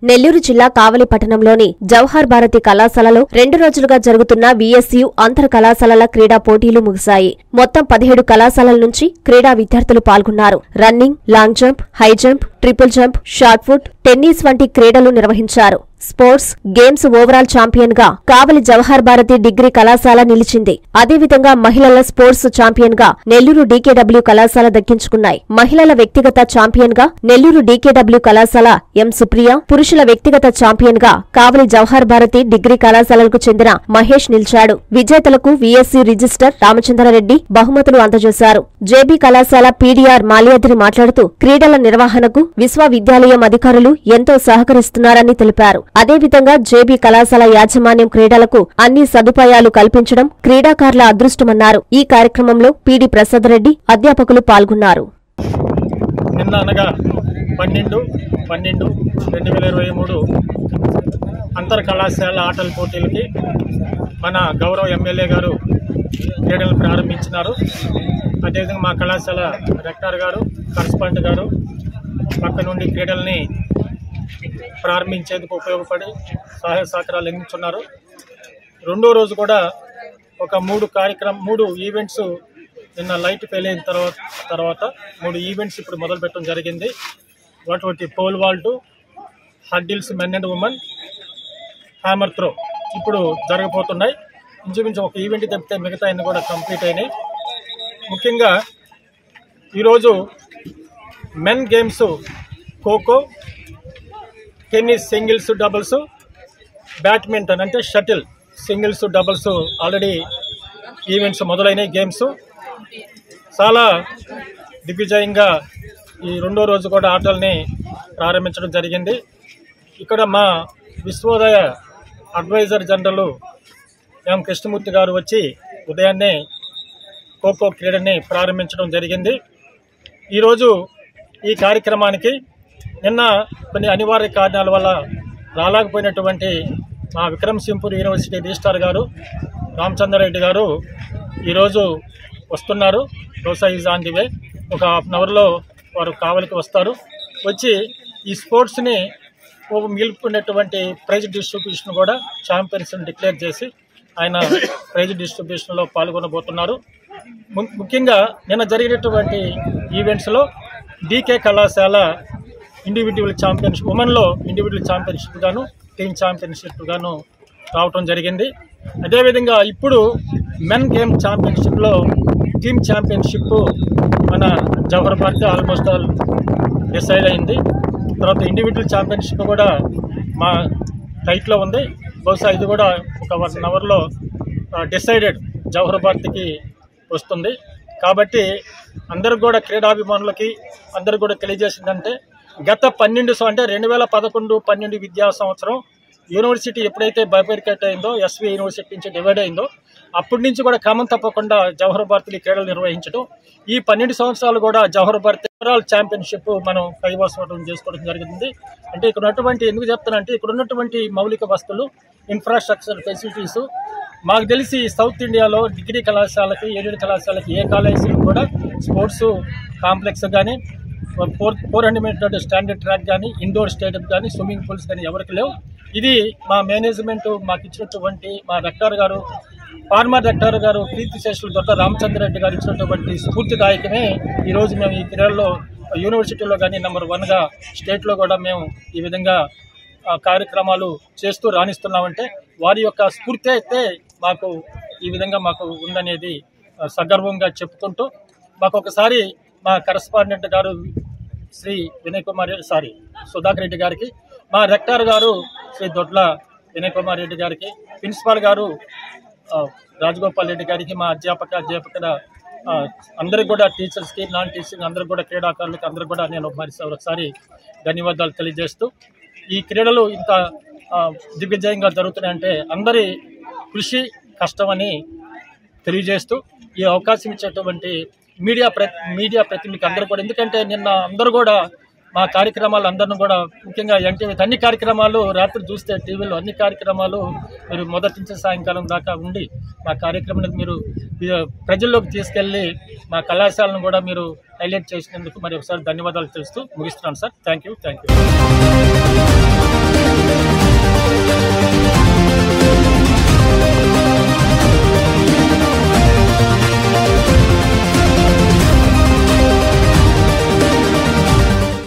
నెల్లూరు జిల్లా కావలి పట్టణంలోని జవహర్ భారతి కళాశాలలో 2 రోజులుగా జరుగుతున్న విఎస్యు అంతర్ కళాశాలల క్రీడా పోటీలు ముగిశాయి. మొత్తం 17 కళాశాలల నుంచి క్రీడా విద్యార్థులు పాల్గొన్నారు. Running, long jump, high jump, triple jump, shot put, tennis వంటి క్రీడలు నిర్వహించారు. స్పోర్ట్స్ గేమ్స్ ఓవరాల్ ఛాంపియన్ గా కావలి జవహర్ భారతి డిగ్రీ కళాశాల నిలిచింది. అదేవిధంగా మహిళల స్పోర్ట్స్ ఛాంపియన్ గా నెల్లూరు డీకేడబ్ల్యూ కళాశాల దక్కించుకున్నాయి. మహిళల వ్యక్తిగత ఛాంపియన్ గా నెల్లూరు డీకేడబ్ల్యూ కళాశాల ఎం సుప్రియ, పురుషుల వ్యక్తిగత ఛాంపియన్ గా కావలి జవహర్ భారతి డిగ్రీ కళాశాలకు చెందిన మహేష్ నిలిచాడు. విజేతలకు విఎస్సి రిజిస్టర్ రామచంద్రారెడ్డి బహుమతులు అందజేశారు. జేబీ కళాశాల పీడీఆర్ మాల్యాద్రి మాట్లాడుతూ క్రీడల నిర్వహణకు విశ్వవిద్యాలయం అధికారులు ఎంతో సహకరిస్తున్నారని తెలిపారు. అదేవిధంగా జేబీ కళాశాల యాజమాన్యం క్రీడలకు అన్ని సదుపాయాలు కల్పించడం క్రీడాకారుల అదృష్టమన్నారు. ఈ కార్యక్రమంలో పీడీ ప్రసాద్ రెడ్డి, అధ్యాపకులు పాల్గొన్నారు. నిన్న అనగా 12/12/2023 అంతర్ కళాశాల ఆటల పోటీలకి మన గౌరవ ఎమ్మెల్యే గారు క్రీడలను ప్రారంభించినారు. అదేవిధంగా మా కళాశాల రెక్టార్ గారు, కరస్పాండెంట్ గారు పక్క నుండి క్రీడల్ని ప్రారంభించేందుకు ఉపయోగపడి సహాయ సహకారాలు అందించున్నారు. రెండో రోజు కూడా ఒక 3 ఈవెంట్స్ నిన్న లైట్ ఫెయిల్ అయిన తర్వాత 3 ఈవెంట్స్ ఇప్పుడు మొదలు పెట్టడం జరిగింది. వాటి pole vault, hurdles men and women, hammer throw ఇప్పుడు జరగబోతున్నాయి. ఇంచుమించు ఒక ఈవెంట్ తప్పితే మిగతా అన్ని కూడా కంప్లీట్ అయినాయి. ముఖ్యంగా ఈరోజు men games kho kho, tennis singles, doubles, badminton అంటే shuttle singles, doubles already events మొదలైనవి. గేమ్స్ చాలా దిగ్విజయంగా ఈ రెండో రోజు కూడా ఆటల్ని ప్రారంభించడం జరిగింది. ఇక్కడ మా Vishwodaya advisor general M Krishnamurthy గారు వచ్చి ఉదయాన్నే ఖోఖో క్రీడని ప్రారంభించడం జరిగింది. ఈరోజు ఈ కార్యక్రమానికి నిన్న కొన్ని అనివార్య కారణాల వల్ల రాలేకపోయినటువంటి మా విక్రమ్సింహపురి యూనివర్సిటీ రిజిస్ట్రార్ గారు రామచంద్రారెడ్డి గారు ఈరోజు వస్తున్నారు. బహుశా ఈజ్ ఆన్ ది వే. ఒక హాఫ్ అన్ అవర్లో వారు కావలికి వస్తారు. వచ్చి ఈ స్పోర్ట్స్ని మిగిలిపోయినటువంటి ప్రైజ్ డిస్ట్రిబ్యూషన్ కూడా ఛాంపియన్స్ డిక్లేర్ చేసి ఆయన ప్రైజ్ డిస్ట్రిబ్యూషన్లో పాల్గొనబోతున్నారు. ముఖ్యంగా నిన్న జరిగినటువంటి ఈవెంట్స్లో డీకే కళాశాల ఇండివిజువల్ ఛాంపియన్షిప్, ఉమెన్లో ఇండివిజువల్ ఛాంపియన్షిప్ గాను, టీమ్ ఛాంపియన్షిప్ గాను రావటం జరిగింది. అదేవిధంగా ఇప్పుడు మెన్ గేమ్ ఛాంపియన్షిప్లో టీమ్ ఛాంపియన్షిప్ మన Jawahar Bharati almost all decide అయింది. తర్వాత ఇండివిజువల్ ఛాంపియన్షిప్ కూడా మా టైట్లో ఉంది. బహుశా ఇది కూడా ఒక 1 అవర్లో డిసైడెడ్ జవహర్ భారతికి వస్తుంది. కాబట్టి అందరికి కూడా క్రీడాభిమానులకి అందరికి కూడా తెలియజేసిందంటే గత 2011-12 విద్యా సంవత్సరం యూనివర్సిటీ ఎప్పుడైతే బైఫర్కేట్ అయిందో, ఎస్వి యూనివర్సిటీ నుంచి డివైడ్ అయిందో, అప్పటి నుంచి కూడా క్రమం తప్పకుండా జవహర్ భారతి క్రీడలు నిర్వహించడం, ఈ 12 సంవత్సరాలు కూడా జవహర్ భారతి ఓవరాల్ ఛాంపియన్షిప్ మనం కైవసం చేసుకోవడం జరిగింది. అంటే ఇక్కడ ఉన్నటువంటి, ఎందుకు చెప్తానంటే ఇక్కడ ఉన్నటువంటి మౌలిక వస్తువులు, ఇన్ఫ్రాస్ట్రక్చర్ ఫెసిలిటీసు మాకు తెలిసి సౌత్ ఇండియాలో డిగ్రీ కళాశాలకి, ఎయిడెడ్ కళాశాలకి ఏ కాలేజీలు కూడా స్పోర్ట్స్ కాంప్లెక్స్ కానీ, 400 మీటర్ స్టాండర్డ్ ట్రాక్ కానీ, ఇండోర్ స్టేడియం కానీ, స్విమ్మింగ్ పూల్స్ కానీ ఎవరికి లేవు. ఇది మా మేనేజ్మెంట్ మాకు ఇచ్చినటువంటి మా రెక్టార్ గారు, ఫార్మర్ రెక్టార్ గారు కీర్తిశేషులు దొడ్డ రామచంద్రారెడ్డి గారు ఇచ్చినటువంటి స్ఫూర్తిదాయకమే ఈరోజు మేము ఈ క్రీడల్లో యూనివర్సిటీలో కానీ నెంబర్ 1గా స్టేట్లో కూడా మేము ఈ విధంగా కార్యక్రమాలు చేస్తూ రాణిస్తున్నామంటే వారి యొక్క స్ఫూర్తి అయితే మాకు ఈ విధంగా మాకు ఉందనేది సగర్వంగా చెప్పుకుంటూ, మాకు ఒకసారి మా కరస్పాండెంట్ గారు శ్రీ సుధాకర్ రెడ్డి గారికి, మా రెక్టార్ గారు శ్రీ దొడ్ల వినయ్ కుమార్ రెడ్డి గారికి, ప్రిన్సిపాల్ గారు రాజగోపాల్ రెడ్డి గారికి, మా అధ్యాపకుల అందరికి కూడా, టీచర్స్కి, నాన్ టీచింగ్ అందరికి కూడా, క్రీడాకారులకి అందరికి కూడా నేను ఒకసారి ధన్యవాదాలు తెలియజేస్తూ, ఈ క్రీడలు ఇంత దిగ్విజయంగా జరుగుతున్నాయంటే అందరి కృషి, కష్టమని తెలియజేస్తూ, ఈ అవకాశం ఇచ్చేటువంటి మీడియా ప్రతినిధులకు అందరూ కూడా, ఎందుకంటే నిన్న అందరూ కూడా మా కార్యక్రమాలు అందరిని కూడా, ముఖ్యంగా ఎన్టీవీ అన్ని కార్యక్రమాలు రాత్రి చూస్తే టీవీలో అన్ని కార్యక్రమాలు మీరు మొదటి నుంచి సాయంకాలం దాకా ఉండి మా కార్యక్రమానికి మీరు ప్రజల్లోకి తీసుకెళ్ళి మా కళాశాలను కూడా మీరు హైలైట్ చేసినందుకు మరి ఒకసారి ధన్యవాదాలు తెలుస్తూ ముగిస్తున్నాను సార్. Thank you.